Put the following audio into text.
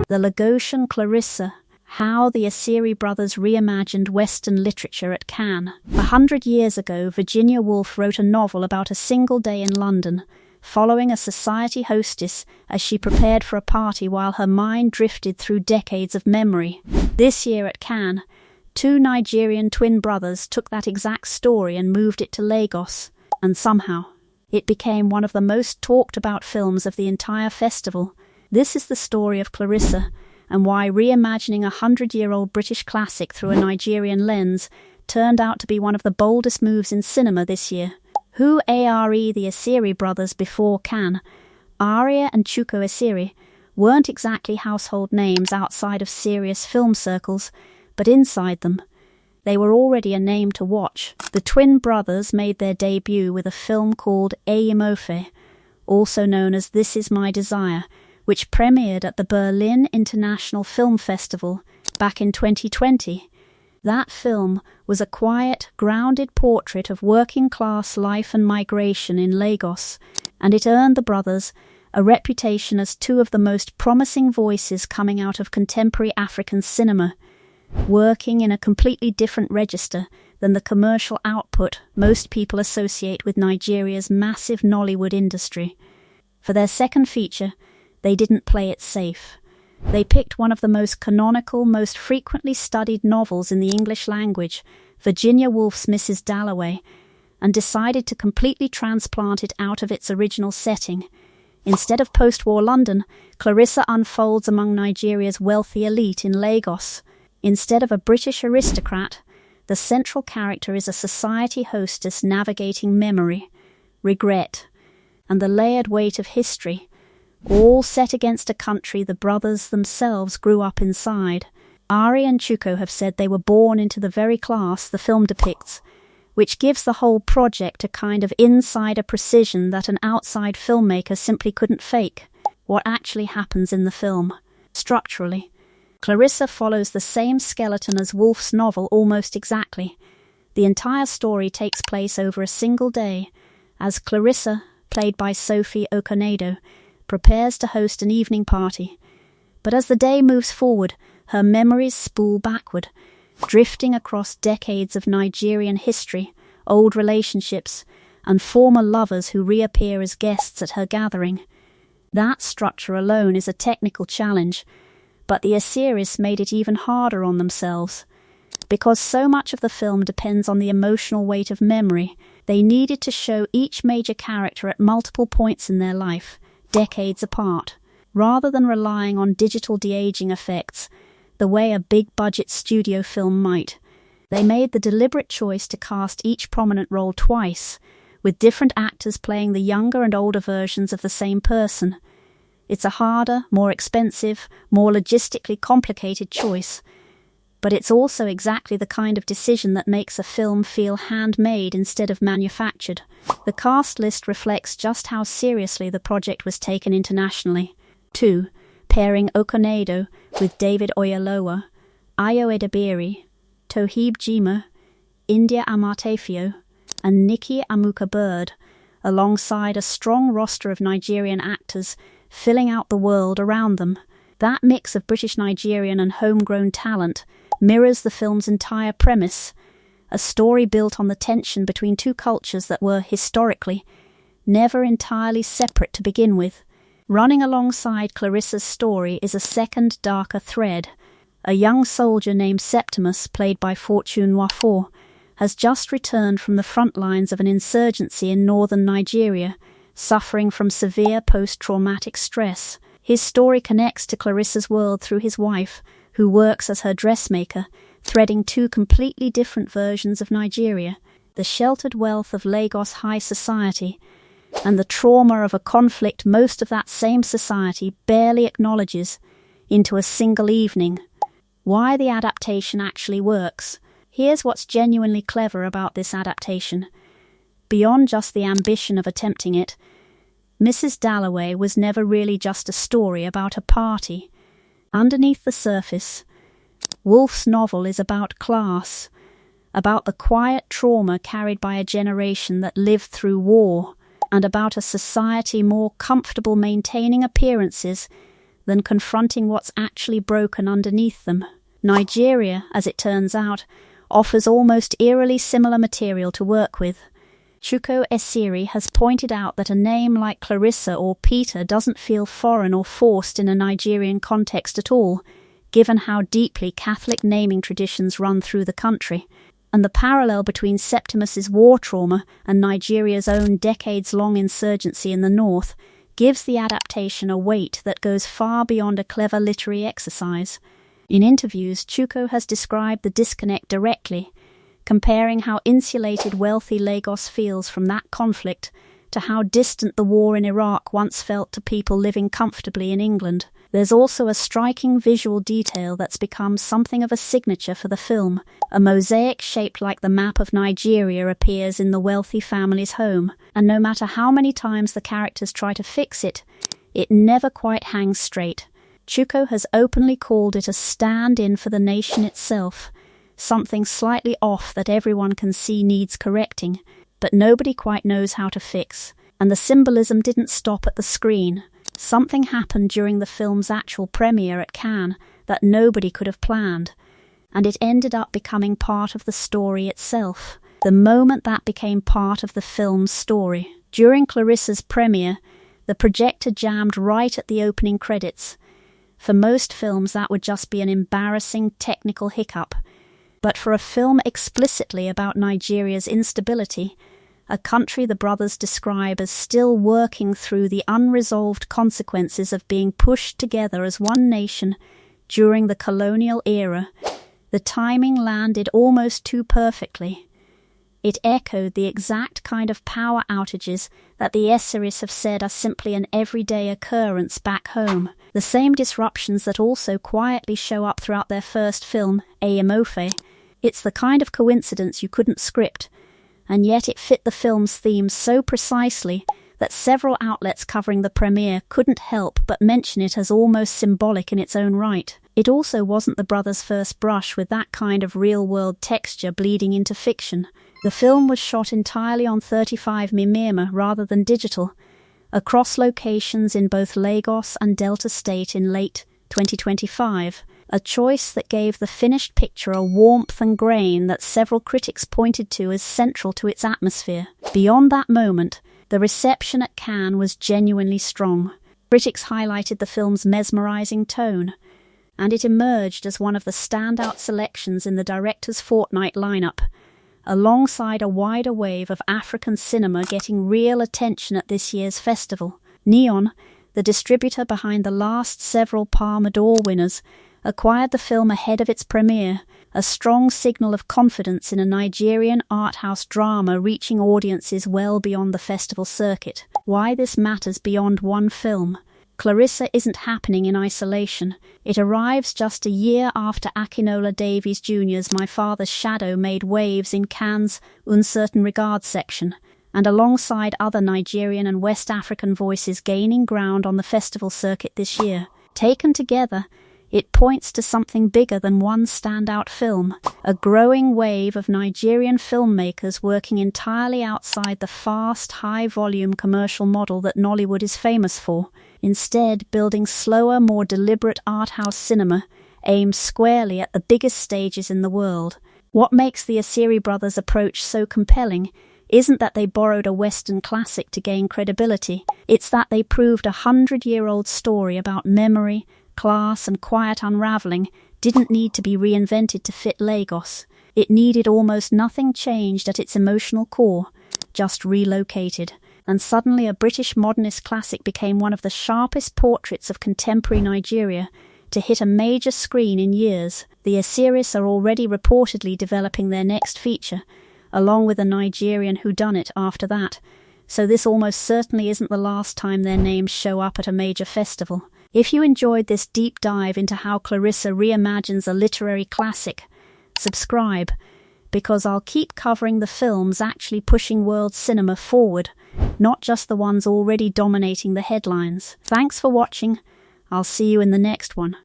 The Lagosian Clarissa, How the Esiri Brothers Reimagined Western Literature at Cannes. 100 years ago, Virginia Woolf wrote a novel about a single day in London, following a society hostess as she prepared for a party while her mind drifted through decades of memory. This year at Cannes, two Nigerian twin brothers took that exact story and moved it to Lagos, and somehow it became one of the most talked about films of the entire festival. This is the story of Clarissa, and why reimagining a 100-year-old British classic through a Nigerian lens turned out to be one of the boldest moves in cinema this year. Who are the Esiri brothers before Cannes? Arie and Chuko Esiri weren't exactly household names outside of serious film circles, but inside them, they were already a name to watch. The twin brothers made their debut with a film called Eimofe, also known as This Is My Desire, which premiered at the Berlin International Film Festival back in 2020. That film was a quiet, grounded portrait of working-class life and migration in Lagos, and it earned the brothers a reputation as two of the most promising voices coming out of contemporary African cinema, working in a completely different register than the commercial output most people associate with Nigeria's massive Nollywood industry. For their second feature, they didn't play it safe. They picked one of the most canonical, most frequently studied novels in the English language, Virginia Woolf's Mrs. Dalloway, and decided to completely transplant it out of its original setting. Instead of post-war London, Clarissa unfolds among Nigeria's wealthy elite in Lagos. Instead of a British aristocrat, the central character is a society hostess navigating memory, regret, and the layered weight of history, all set against a country the brothers themselves grew up inside. Arie and Chuko have said they were born into the very class the film depicts, which gives the whole project a kind of insider precision that an outside filmmaker simply couldn't fake. What actually happens in the film? Structurally, Clarissa follows the same skeleton as Woolf's novel almost exactly. The entire story takes place over a single day, as Clarissa, played by Sophie Okonedo, prepares to host an evening party. But as the day moves forward, her memories spool backward, drifting across decades of Nigerian history, old relationships, and former lovers who reappear as guests at her gathering. That structure alone is a technical challenge, but the Esiris made it even harder on themselves. Because so much of the film depends on the emotional weight of memory, they needed to show each major character at multiple points in their life, decades apart, rather than relying on digital de-aging effects, the way a big-budget studio film might. They made the deliberate choice to cast each prominent role twice, with different actors playing the younger and older versions of the same person. It's a harder, more expensive, more logistically complicated choice, but it's also exactly the kind of decision that makes a film feel handmade instead of manufactured. The cast list reflects just how seriously the project was taken internationally. 2. Pairing Okonedo with David Oyelowo, Ayo Edebiri, Toheeb Jima, India Amartefio, and Nikki Amuka Bird, alongside a strong roster of Nigerian actors filling out the world around them. That mix of British Nigerian and homegrown talent mirrors the film's entire premise, a story built on the tension between two cultures that were, historically, never entirely separate to begin with. Running alongside Clarissa's story is a second, darker thread. A young soldier named Septimus, played by Fortune Nwafo, has just returned from the front lines of an insurgency in northern Nigeria, suffering from severe post-traumatic stress. His story connects to Clarissa's world through his wife, who works as her dressmaker, threading two completely different versions of Nigeria, the sheltered wealth of Lagos high society, and the trauma of a conflict most of that same society barely acknowledges, into a single evening. Why the adaptation actually works. Here's what's genuinely clever about this adaptation. Beyond just the ambition of attempting it, Mrs. Dalloway was never really just a story about a party. Underneath the surface, Woolf's novel is about class, about the quiet trauma carried by a generation that lived through war, and about a society more comfortable maintaining appearances than confronting what's actually broken underneath them. Nigeria, as it turns out, offers almost eerily similar material to work with. Chuko Esiri has pointed out that a name like Clarissa or Peter doesn't feel foreign or forced in a Nigerian context at all, given how deeply Catholic naming traditions run through the country, and the parallel between Septimus's war trauma and Nigeria's own decades-long insurgency in the north gives the adaptation a weight that goes far beyond a clever literary exercise. In interviews, Chuko has described the disconnect directly, comparing how insulated wealthy Lagos feels from that conflict to how distant the war in Iraq once felt to people living comfortably in England. There's also a striking visual detail that's become something of a signature for the film. A mosaic shaped like the map of Nigeria appears in the wealthy family's home, and no matter how many times the characters try to fix it, it never quite hangs straight. Chuko has openly called it a stand-in for the nation itself, something slightly off that everyone can see needs correcting, but nobody quite knows how to fix. And the symbolism didn't stop at the screen. Something happened during the film's actual premiere at Cannes that nobody could have planned, and it ended up becoming part of the story itself. The moment that became part of the film's story. During Clarissa's premiere, the projector jammed right at the opening credits. For most films that would just be an embarrassing technical hiccup, but for a film explicitly about Nigeria's instability, a country the brothers describe as still working through the unresolved consequences of being pushed together as one nation during the colonial era, the timing landed almost too perfectly. It echoed the exact kind of power outages that the Esiris have said are simply an everyday occurrence back home, the same disruptions that also quietly show up throughout their first film, Eyamofe. It's the kind of coincidence you couldn't script, and yet it fit the film's theme so precisely that several outlets covering the premiere couldn't help but mention it as almost symbolic in its own right. It also wasn't the brothers' first brush with that kind of real-world texture bleeding into fiction. The film was shot entirely on 35mm rather than digital, across locations in both Lagos and Delta State in late 2025. A choice that gave the finished picture a warmth and grain that several critics pointed to as central to its atmosphere. Beyond that moment, the reception at Cannes was genuinely strong. Critics highlighted the film's mesmerizing tone, and it emerged as one of the standout selections in the director's fortnight lineup, alongside a wider wave of African cinema getting real attention at this year's festival. Neon, the distributor behind the last several Palme d'Or winners, acquired the film ahead of its premiere, a strong signal of confidence in a Nigerian art house drama reaching audiences well beyond the festival circuit. Why this matters beyond one film. Clarissa isn't happening in isolation. It arrives just a year after Akinola Davies Jr.'s My Father's Shadow made waves in Cannes' Uncertain Regard section, and alongside other Nigerian and West African voices gaining ground on the festival circuit this year. Taken together, it points to something bigger than one standout film, a growing wave of Nigerian filmmakers working entirely outside the fast, high-volume commercial model that Nollywood is famous for, instead building slower, more deliberate art house cinema aimed squarely at the biggest stages in the world. What makes the Esiri brothers' approach so compelling isn't that they borrowed a Western classic to gain credibility, it's that they proved a 100-year-old story about memory, class and quiet unravelling didn't need to be reinvented to fit Lagos. It needed almost nothing changed at its emotional core, just relocated. And suddenly a British modernist classic became one of the sharpest portraits of contemporary Nigeria to hit a major screen in years. The Esiris are already reportedly developing their next feature, along with a Nigerian whodunit after that, so this almost certainly isn't the last time their names show up at a major festival. If you enjoyed this deep dive into how Clarissa reimagines a literary classic, subscribe, because I'll keep covering the films actually pushing world cinema forward, not just the ones already dominating the headlines. Thanks for watching. I'll see you in the next one.